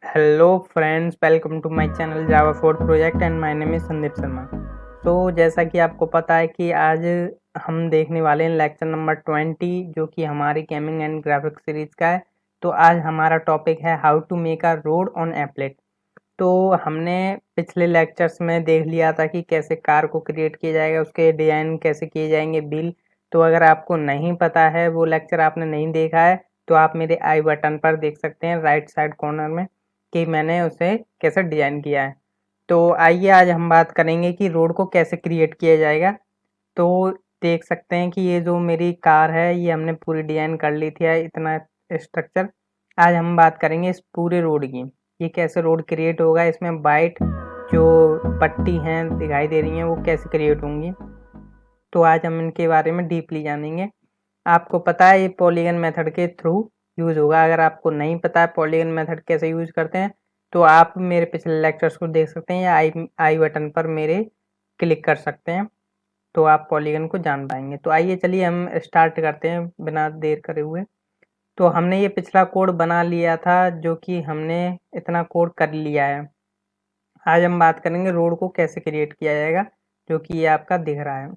Hello friends, welcome to my channel Java 4 project and my name is Sandeep Sharma. तो जैसा कि आपको पता है कि आज हम देखने वाले हैं लेक्चर नंबर 20 जो कि हमारी गेमिंग एंड ग्राफिक्स सीरीज का है। तो आज हमारा टॉपिक है how to make a road on applet. तो हमने पिछले लेक्चर्स में देख लिया था कि कैसे कार को क्रिएट किया जाएगा, उसके डिज़ाइन कैसे किए जाएंगे, बिल। तो अगर आपको नहीं पता है, वो लेक्चर आपने नहीं देखा है, तो आप मेरे आई बटन पर देख सकते हैं राइट साइड कॉर्नर में कि मैंने उसे कैसे डिज़ाइन किया है। तो आइए आज हम बात करेंगे कि रोड को कैसे क्रिएट किया जाएगा। तो देख सकते हैं कि ये जो मेरी कार है, ये हमने पूरी डिज़ाइन कर ली थी, इतना स्ट्रक्चर। आज हम बात करेंगे इस पूरे रोड की, ये कैसे रोड क्रिएट होगा, इसमें वाइट जो पट्टी हैं दिखाई दे रही हैं वो कैसे क्रिएट होंगी। तो आज हम इनके बारे में डीपली जानेंगे। आपको पता है ये पॉलीगन मेथड के थ्रू यूज़ होगा। अगर आपको नहीं पता है पॉलीगन मेथड कैसे यूज़ करते हैं, तो आप मेरे पिछले लेक्चर्स को देख सकते हैं या आई बटन पर मेरे क्लिक कर सकते हैं, तो आप पॉलीगन को जान पाएंगे। तो आइए चलिए हम स्टार्ट करते हैं बिना देर करे हुए। तो हमने ये पिछला कोड बना लिया था, जो कि हमने इतना कोड कर लिया है। आज हम बात करेंगे रोड को कैसे क्रिएट किया जाएगा, जो कि ये आपका दिख रहा है।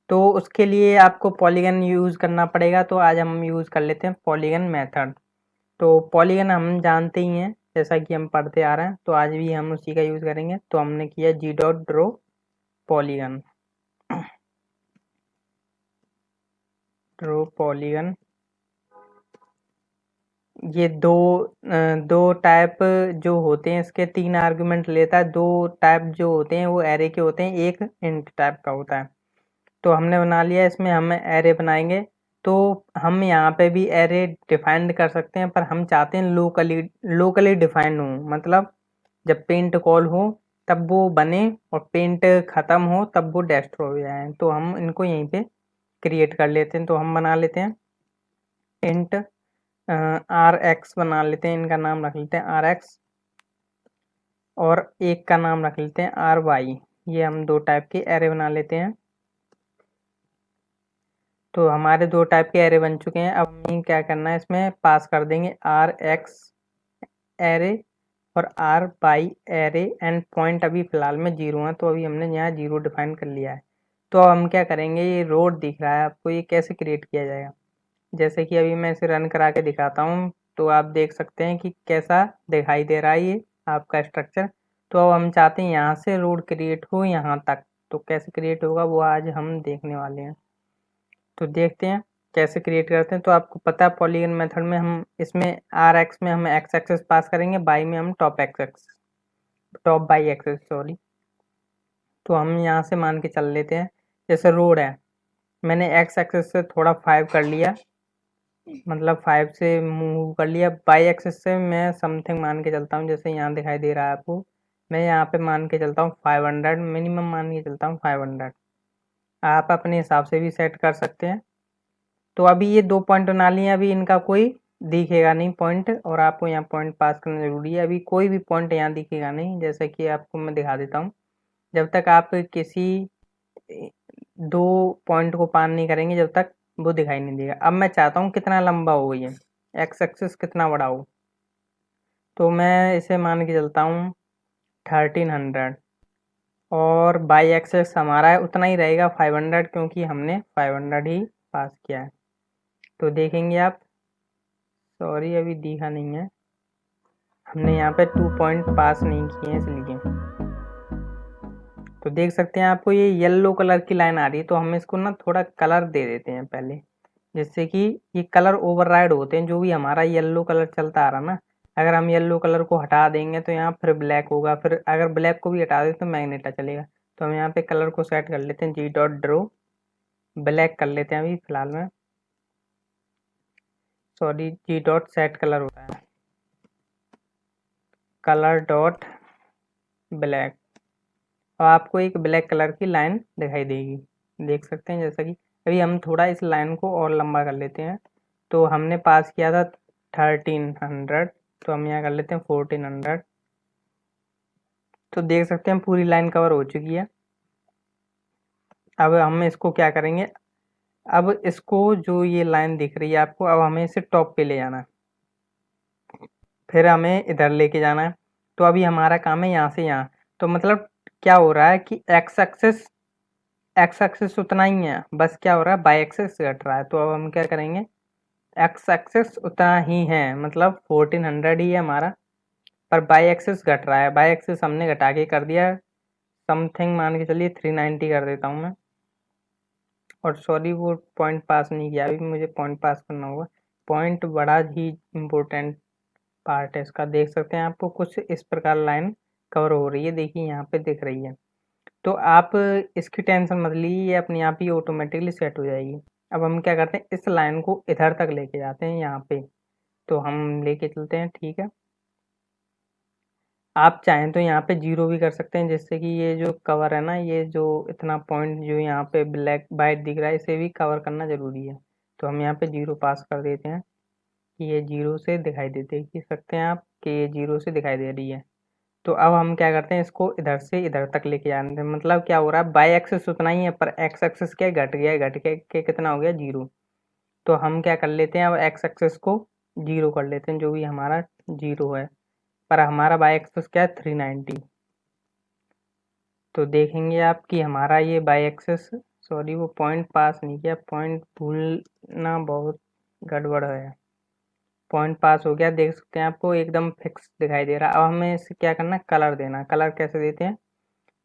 तो उसके लिए आपको पॉलीगन यूज़ करना पड़ेगा। तो आज हम यूज़ कर लेते हैं पॉलीगन मेथड। तो पॉलीगन हम जानते ही हैं, जैसा कि हम पढ़ते आ रहे हैं, तो आज भी हम उसी का यूज़ करेंगे। तो हमने किया G dot draw polygon, draw polygon. ये दो टाइप जो होते हैं, इसके 3 आर्गुमेंट लेता है। 2 टाइप जो होते हैं वो एरे के होते हैं, एक इंट टाइप का होता है। तो हमने बना लिया, इसमें हम एरे बनाएंगे। तो हम यहाँ पे भी एरे डिफाइंड कर सकते हैं, पर हम चाहते हैं लोकली डिफाइंड हो, मतलब जब पेंट कॉल हो तब वो बने और पेंट ख़त्म हो तब वो डेस्ट्रॉय हो जाए। तो हम इनको यहीं पे क्रिएट कर लेते हैं। तो हम बना लेते हैं इंट आर एक्स, बना लेते हैं, इनका नाम रख लेते हैं आर एक्स, और एक का नाम रख लेते हैं आर वाई। ये हम 2 टाइप के एरे बना लेते हैं। तो हमारे 2 टाइप के एरे बन चुके हैं। अब हमें क्या करना है, इसमें पास कर देंगे आर एक्स एरे और R Y array, and point अभी फ़िलहाल में 0 है, तो अभी हमने यहाँ 0 डिफाइन कर लिया है। तो अब हम क्या करेंगे, ये रोड दिख रहा है आपको, ये कैसे क्रिएट किया जाएगा। जैसे कि अभी मैं इसे रन करा के दिखाता हूँ, तो आप देख सकते हैं कि कैसा दिखाई दे रहा है ये आपका स्ट्रक्चर। तो अब हम चाहते हैं यहाँ से रोड क्रिएट हो यहाँ तक। तो कैसे क्रिएट होगा वो आज हम देखने वाले हैं। तो देखते हैं कैसे क्रिएट करते हैं। तो आपको पता है पॉलीगन मेथड में हम इसमें आर एक्स में हम एक्स एक्सेस पास करेंगे, बाई में हम टॉप बाई एक्सेस, सॉरी। तो हम यहाँ से मान के चल लेते हैं, जैसे रोड है, मैंने एक्स एक्सेस से थोड़ा 5 कर लिया, मतलब 5 से मूव कर लिया। बाई एक्सेस से मैं समथिंग मान के चलता हूँ, जैसे यहाँ दिखाई दे रहा है आपको। मैं यहाँ पे मान के चलता हूँ 500, मिनिमम मान के चलता हूँ 500। आप अपने हिसाब से भी सेट कर सकते हैं। तो अभी ये 2 पॉइंट बना लिए, अभी इनका कोई दिखेगा नहीं पॉइंट, और आपको यहाँ पॉइंट पास करना जरूरी है। अभी कोई भी पॉइंट यहाँ दिखेगा नहीं, जैसे कि आपको मैं दिखा देता हूँ। जब तक आप किसी 2 पॉइंट को पार नहीं करेंगे, जब तक वो दिखाई नहीं देगा। अब मैं चाहता हूँ कितना लंबा हो ये, एक्स एक्सिस कितना बड़ा हो। तो मैं इसे मान के चलता हूँ 1300, और बाई एक्सेस हमारा है उतना ही रहेगा 500, क्योंकि हमने 500 ही पास किया है। तो देखेंगे आप, सॉरी अभी दिखा नहीं है, हमने यहाँ पे 2 पॉइंट पास नहीं किए हैं इसलिए। तो देख सकते हैं आपको ये येलो कलर की लाइन आ रही है, तो हम इसको ना थोड़ा कलर दे देते हैं पहले, जिससे कि ये कलर ओवरराइड होते हैं। जो भी हमारा येलो कलर चलता आ रहा ना, अगर हम येलो कलर को हटा देंगे तो यहाँ फिर ब्लैक होगा, फिर अगर ब्लैक को भी हटा दें तो मैग्नेटा चलेगा। तो हम यहाँ पे कलर को सेट कर लेते हैं, जी डॉट ड्रो ब्लैक कर लेते हैं अभी फिलहाल में, सॉरी जी डॉट सेट कलर होता है, कलर डॉट ब्लैक। और आपको एक ब्लैक कलर की लाइन दिखाई देगी, देख सकते हैं। जैसा कि अभी हम थोड़ा इस लाइन को और लंबा कर लेते हैं। तो हमने पास किया था 1300, तो हम यहाँ कर लेते हैं 1400। तो देख सकते हैं पूरी लाइन कवर हो चुकी है। अब हम इसको क्या करेंगे, अब इसको जो ये लाइन दिख रही है आपको, अब हमें इसे टॉप पे ले जाना है। फिर हमें इधर लेके जाना है। तो अभी हमारा काम है यहाँ से यहाँ। तो मतलब क्या हो रहा है कि एक्स एक्सिस उतना ही है, बस क्या हो रहा है बाई एक्सिस घट रहा है। तो अब हम क्या करेंगे, एक्स एक्सिस उतना ही है, मतलब 1400 ही है हमारा, पर बाई एक्सिस घट रहा है। बाई एक्सिस हमने घटा के कर दिया समथिंग, मान के चलिए 390 कर देता हूँ मैं। और सॉरी वो पॉइंट पास नहीं किया, अभी मुझे पॉइंट पास करना होगा। पॉइंट बड़ा ही इम्पोर्टेंट पार्ट है इसका। देख सकते हैं आपको कुछ इस प्रकार लाइन कवर हो रही है, देखिए यहाँ पे दिख रही है। तो आप इसकी टेंशन मत लीजिए, ये अपने आप ही ऑटोमेटिकली सेट हो जाएगी। अब हम क्या करते हैं, इस लाइन को इधर तक लेके जाते हैं यहाँ पे। तो हम लेके चलते हैं, ठीक है। आप चाहें तो यहाँ पे जीरो भी कर सकते हैं, जिससे कि ये जो कवर है ना, ये जो इतना पॉइंट जो यहाँ पे ब्लैक वाइट दिख रहा है, इसे भी कवर करना जरूरी है। तो हम यहाँ पे जीरो पास कर देते हैं कि ये जीरो से दिखाई देते, देख सकते हैं आप कि ये जीरो से दिखाई दे रही है। तो अब हम क्या करते हैं, इसको इधर से इधर तक लेके जाते हैं। मतलब क्या हो रहा है, बाई एक्सिस उतना ही है, पर एक्स एक्सिस क्या घट गया है, घट के कितना हो गया, जीरो। तो हम क्या कर लेते हैं, अब एक्स एक्सिस को जीरो कर लेते हैं, जो भी हमारा जीरो है, पर हमारा बाई एक्सिस क्या है, 390। तो देखेंगे आप कि हमारा ये बाई एक्सिस, सॉरी वो पॉइंट पास नहीं किया, पॉइंट भूलना बहुत गड़बड़ है। पॉइंट पास हो गया, देख सकते हैं आपको एकदम फिक्स दिखाई दे रहा है। अब हमें इसे क्या करना है, कलर देना। कलर कैसे देते हैं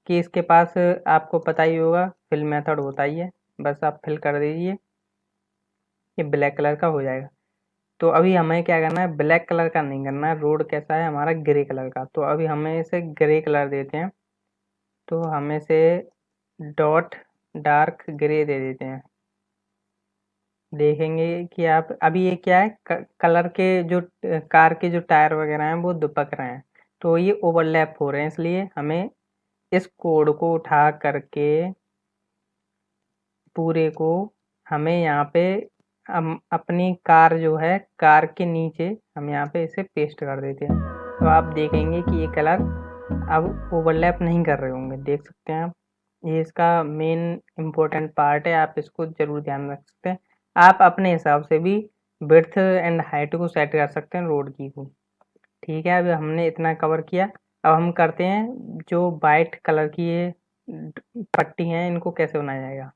कि इसके पास आपको पता ही होगा फिल मेथड होता ही है, बस आप फिल कर दीजिए, ये ब्लैक कलर का हो जाएगा। तो अभी हमें क्या करना है, ब्लैक कलर का नहीं करना है, रोड कैसा है हमारा, ग्रे कलर का। तो अभी हमें इसे ग्रे कलर देते हैं। तो हमें से डॉट डार्क ग्रे दे देते हैं। देखेंगे कि आप अभी ये क्या है, कलर के जो कार के जो टायर वगैरह हैं वो दुपक रहे हैं, तो ये ओवरलैप हो रहे हैं, इसलिए हमें इस कोड को उठा करके पूरे को हमें यहाँ पे हम अपनी कार जो है, कार के नीचे हम यहाँ पे इसे पेस्ट कर देते हैं। तो आप देखेंगे कि ये कलर अब ओवरलैप नहीं कर रहे होंगे, देख सकते हैं आप। ये इसका मेन इम्पोर्टेंट पार्ट है, आप इसको ज़रूर ध्यान रख सकते हैं। आप अपने हिसाब से भी विड्थ एंड हाइट को सेट कर सकते हैं रोड की को। ठीक है, अभी हमने इतना कवर किया। अब हम करते हैं जो वाइट कलर की ये पट्टी हैं, इनको कैसे बनाया जाएगा।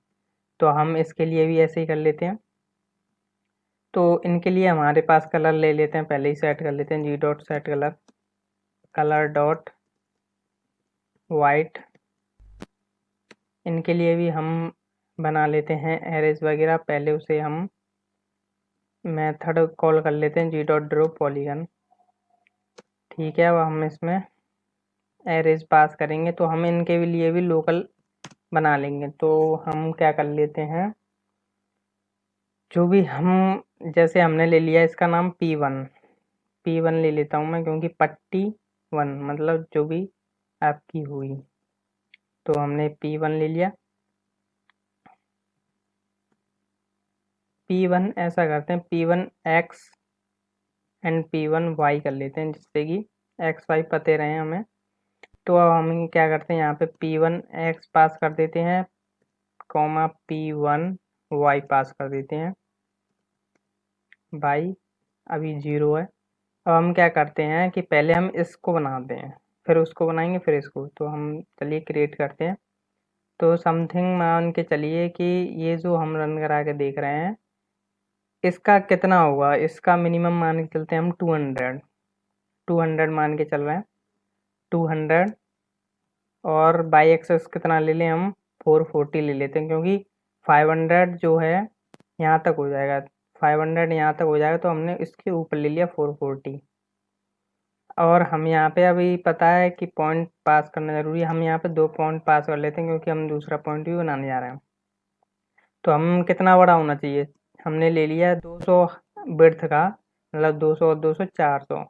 तो हम इसके लिए भी ऐसे ही कर लेते हैं। तो इनके लिए हमारे पास कलर ले लेते हैं, पहले ही सेट कर लेते हैं, G dot set colour, colour dot white. इनके लिए भी हम बना लेते हैं एरेज वगैरह, पहले उसे हम मेथड कॉल कर लेते हैं, जी डॉट ड्रॉ पॉलीगन। ठीक है, अब हम इसमें एरेज पास करेंगे, तो हम इनके लिए भी लोकल बना लेंगे। तो हम क्या कर लेते हैं, जो भी हम, जैसे हमने ले लिया इसका नाम P1, P1 ले लेता हूँ मैं, क्योंकि पट्टी 1 मतलब जो भी आपकी हुई। तो हमने P1 ले लिया। P1 ऐसा करते हैं, P1 X and P1 Y कर लेते हैं, जिससे कि X Y पते रहे हमें। तो अब हम क्या करते हैं, यहाँ पे P1 X पास कर देते हैं, कॉमा P1 Y पास कर देते हैं, बाई अभी जीरो है। अब हम क्या करते हैं कि पहले हम इसको बनाते हैं, फिर उसको बनाएंगे, फिर इसको। तो हम चलिए क्रिएट करते हैं। तो समथिंग मान के चलिए कि ये जो हम रन करा के देख रहे हैं, इसका कितना होगा, इसका मिनिमम मान के चलते हैं हम 200 मान के चल रहे हैं, 200। और बाई एक्सेस कितना ले लें हम, 440 ले लेते हैं, क्योंकि 500 जो है यहाँ तक हो जाएगा, 500 यहाँ तक हो जाएगा, तो हमने इसके ऊपर ले लिया 440। और हम यहाँ पे अभी पता है कि पॉइंट पास करना जरूरी है, हम यहाँ पे 2 पॉइंट पास कर लेते हैं, क्योंकि हम दूसरा पॉइंट भी बनाने जा रहे हैं। तो हम कितना बड़ा होना चाहिए, हमने ले लिया 200 बिर्थ का, मतलब 200 और 200 400,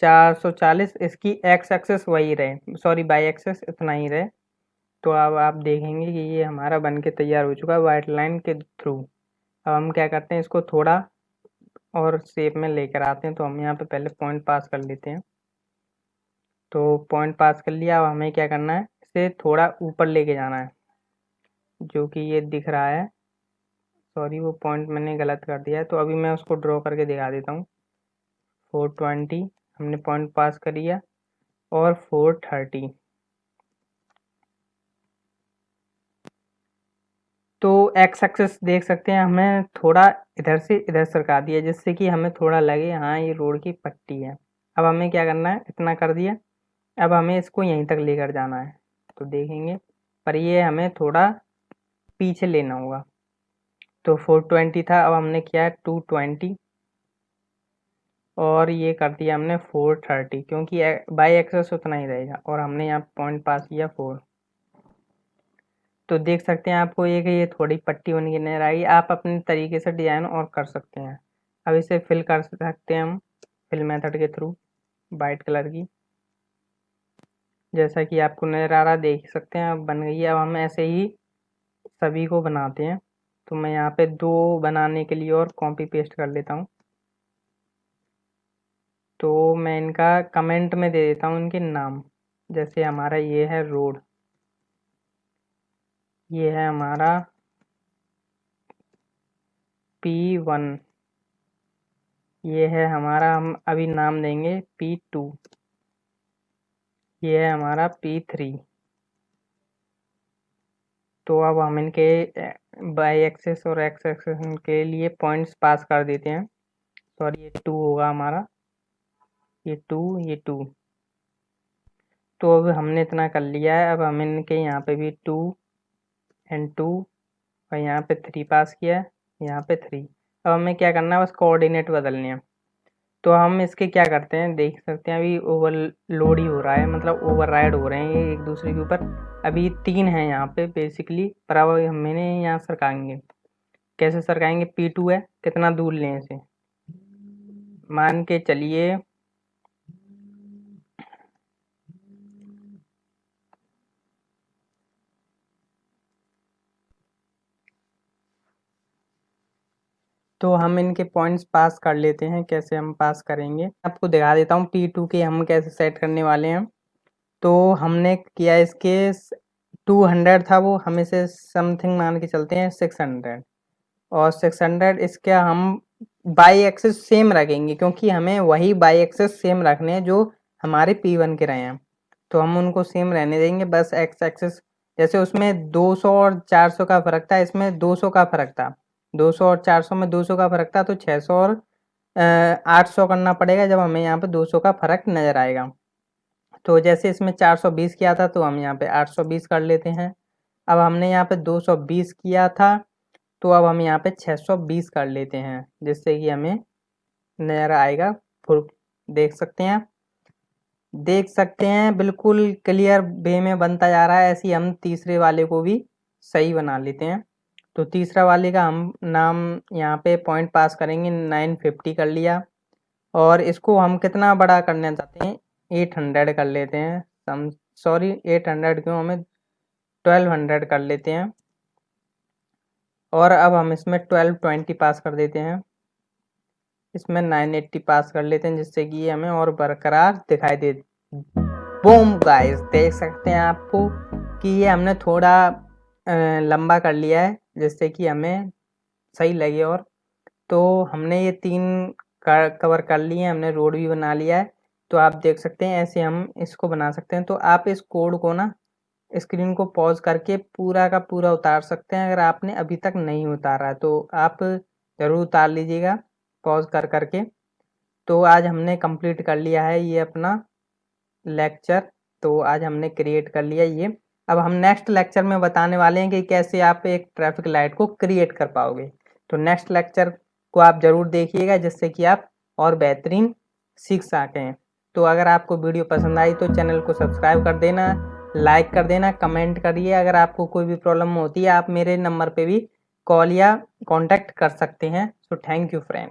440। इसकी एक्स एक्सेस वही रहे, सॉरी बाई एक्सेस इतना ही रहे। तो अब आप देखेंगे कि ये हमारा बन के तैयार हो चुका है वाइट लाइन के थ्रू। अब हम क्या करते हैं, इसको थोड़ा और शेप में लेकर आते हैं। तो हम यहाँ पे पहले पॉइंट पास कर लेते हैं। तो पॉइंट पास कर लिया, अब हमें क्या करना है, इसे थोड़ा ऊपर लेके जाना है, जो कि ये दिख रहा है। सॉरी वो पॉइंट मैंने गलत कर दिया है, तो अभी मैं उसको ड्रॉ करके दिखा देता हूँ। 420 हमने पॉइंट पास कर दिया, और 430। तो एक्स एक्सिस देख सकते हैं, हमें थोड़ा इधर से इधर सरका दिया, जिससे कि हमें थोड़ा लगे हाँ ये रोड की पट्टी है। अब हमें क्या करना है, इतना कर दिया, अब हमें इसको यहीं तक लेकर जाना है। तो देखेंगे, पर ये हमें थोड़ा पीछे लेना होगा। तो 420 था, अब हमने किया 220, और ये कर दिया हमने 430, क्योंकि बाई एक्सेस उतना ही रहेगा, और हमने यहाँ पॉइंट पास किया 4। तो देख सकते हैं आपको ये थोड़ी पट्टी बन के नजर आएगी। आप अपने तरीके से डिजाइन और कर सकते हैं। अब इसे फिल कर सकते हैं हम फिल मेथड के थ्रू, वाइट कलर की, जैसा कि आपको नजर आ रहा है, देख सकते हैं अब बन गई है। अब हम ऐसे ही सभी को बनाते हैं। तो मैं यहाँ पे 2 बनाने के लिए और कॉपी पेस्ट कर लेता हूँ। तो मैं इनका कमेंट में दे देता हूँ इनके नाम। जैसे हमारा ये है रोड, ये है हमारा P1, ये है हमारा, हम अभी नाम देंगे P2, ये है हमारा P3। तो अब हम इनके बाई एक्सेस और एक्स एक्सेस के लिए पॉइंट्स पास कर देते हैं। सॉरी, ये 2 होगा हमारा, ये 2, ये 2। तो अब हमने इतना कर लिया है। अब हम इनके यहाँ पे भी 2 एंड 2, और यहाँ पे 3 पास किया है, यहाँ पे 3। अब हमें क्या करना है, बस कोऑर्डिनेट बदलने हैं। तो हम इसके क्या करते हैं, देख सकते हैं अभी ओवरलोड ही हो रहा है, मतलब ओवरराइड हो रहे हैं ये एक दूसरे के ऊपर। अभी 3 है यहाँ पे बेसिकली, पर अब मैंने यहाँ सरकाएंगे। कैसे सरकाएंगे, P2 है, कितना दूर लें इसे, मान के चलिए तो हम इनके पॉइंट्स पास कर लेते हैं। कैसे हम पास करेंगे, आपको दिखा देता हूँ P2 के हम कैसे सेट करने वाले हैं। तो हमने किया इसके 200 था वो, हम इसे समथिंग मान के चलते हैं 600, और 600 इसके हम बाई एक्सेस सेम रखेंगे, क्योंकि हमें वही बाई एक्सेस सेम रखने हैं जो हमारे P1 के रहे हैं। तो हम उनको सेम रहने देंगे, बस एक्स एक्सेस, जैसे उसमें 200 और 400 का फर्क था, इसमें 200 का फर्क था। 200 और 400 में 200 का फर्क था, तो 600 और 800 करना पड़ेगा जब हमें यहाँ पे 200 का फर्क नजर आएगा। तो जैसे इसमें 420 किया था, तो हम यहाँ पे 820 कर लेते हैं। अब हमने यहाँ पे 220 किया था, तो अब हम यहाँ पे 620 कर लेते हैं, जिससे कि हमें नजर आएगा फुल। देख सकते हैं, देख सकते हैं बिल्कुल क्लियर वे में बनता जा रहा है। ऐसे ही हम तीसरे वाले को भी सही बना लेते हैं। तो तीसरा वाले का हम नाम यहाँ पे पॉइंट पास करेंगे, 950 कर लिया, और इसको हम कितना बड़ा करना चाहते हैं, 800 कर लेते हैं। हम सॉरी 800 क्यों, हमें 1200 कर लेते हैं, और अब हम इसमें 1220 पास कर देते हैं, इसमें 980 पास कर लेते हैं, जिससे कि ये हमें और बरकरार दिखाई दे। बूम गाइस, देख सकते हैं आपको कि ये हमने थोड़ा लंबा कर लिया है, जिससे कि हमें सही लगे। और तो हमने ये 3 कवर कर लिए हैं, हमने रोड भी बना लिया है। तो आप देख सकते हैं ऐसे हम इसको बना सकते हैं। तो आप इस कोड को ना, स्क्रीन को पॉज करके पूरा का पूरा उतार सकते हैं। अगर आपने अभी तक नहीं उतारा है तो आप ज़रूर उतार लीजिएगा पॉज कर करके। तो आज हमने कंप्लीट कर लिया है ये अपना लेक्चर। तो आज हमने क्रिएट कर लिया ये। अब हम नेक्स्ट लेक्चर में बताने वाले हैं कि कैसे आप एक ट्रैफिक लाइट को क्रिएट कर पाओगे। तो नेक्स्ट लेक्चर को आप ज़रूर देखिएगा, जिससे कि आप और बेहतरीन सीख सकें। तो अगर आपको वीडियो पसंद आई तो चैनल को सब्सक्राइब कर देना, लाइक कर देना, कमेंट करिए। अगर आपको कोई भी प्रॉब्लम होती है आप मेरे नंबर पे भी कॉल या कॉन्टैक्ट कर सकते हैं। So thank you friend.